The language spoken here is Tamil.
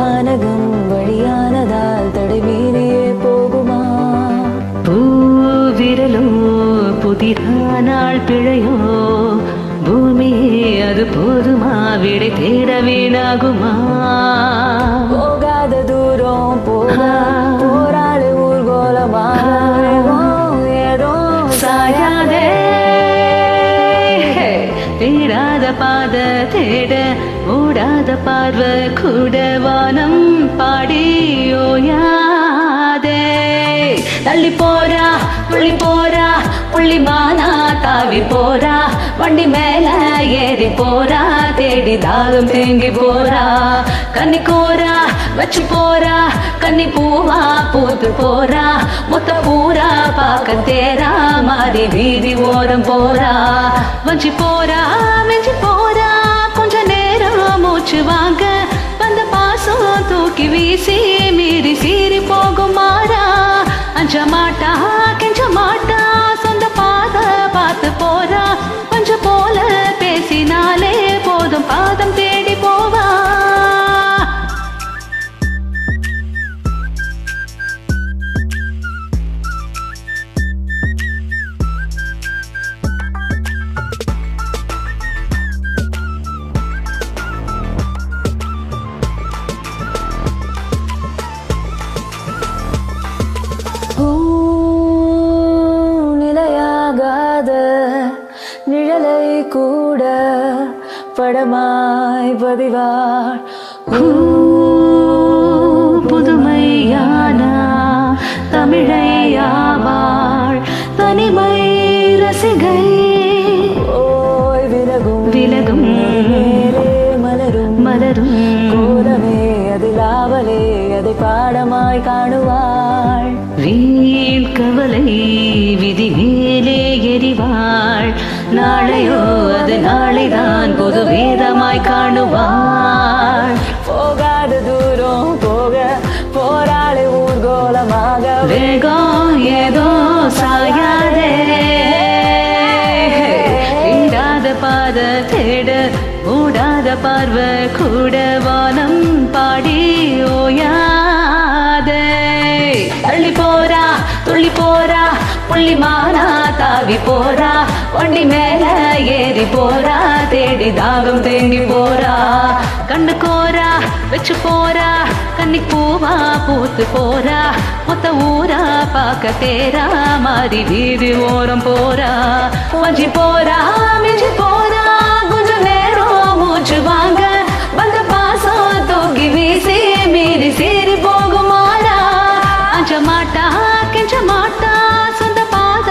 வானகம் வழியானதால் தடை மீறியே போகுமா? பூவிரலோ புதிரானால் பிழையோ பூமியே அது போதுமா? விடை தேட வீணாகுமா? போகாத தூரம் போராடு ஊர்கோலமாக ஏதோ சாயாதே தேடாத பாத தேட ஓடாத பார்வை கூட வானம் பாடி ஓயாதே. தள்ளி போறா புள்ளி மானா தாவி போறா வண்டி மேல ஏறி போறா தேடி தாகம் தேங்கி போறா. கன்னி கோரா வச்சு போறா கன்னி பூவா பூத்து போறா மொத்த பூரா பாக்க தேரா மாறி வீதி ஓரம் போறா. வஞ்சி போறா வெஞ்சி போறா கொஞ்ச நேரம் மூச்சு வாங்க வந்த பாசம் தூக்கி வீசி மீறி சீறி போகும் மாறா. அஞ்ச மாட்டா கெஞ்ச மாட்டா சொந்த பாத பார்த்து போறா கொஞ்சம் போல பேசினாலே போதும் பாதம் தேடி போவா. நிலையாகாத நிழலை கூட படமாய் பதிவார் புதுமையான தமிழையாவாள் தனிமை ரசிகை. ஓய் விலகும் மேலே மலரும் கோலமே அதிலாவலே அதை பாடமாய் காணுவாள். வீண் கவலை விதி மேலே எறிவாள் நாளையோ அது நாளைதான் பொது வேதமாய் காணுவாள். போகாத தூரம் போராளி ஊர்கோலமாக வேகம் ஏதோ சாயாதே தேடாத பாத தேட ஓடாத பார்வை கூட வானம் பாடி ஓயாதே. தள்ளி போறா புள்ளி மானா தாவி போறா வண்டி மேல ஏறி போறா தேடி தாகம் தேங்கி போறா. கண்ணு கோரா வச்சு போறா கன்னி பூவா பூத்து போறா மொத்த ஊரா பாக்க தேரா மாறி வீதி ஓரம் போறா. வஞ்சி போறா மிஞ்சி போறா கொஞ்ச நேரம் மூச்சு வாங்க வந்த பாசம் தூக்கி வீசி மீறி சீறி போகும் மாறா. அஞ்ச மாட்டா கெஞ்ச மாட்டா சொந்த பாத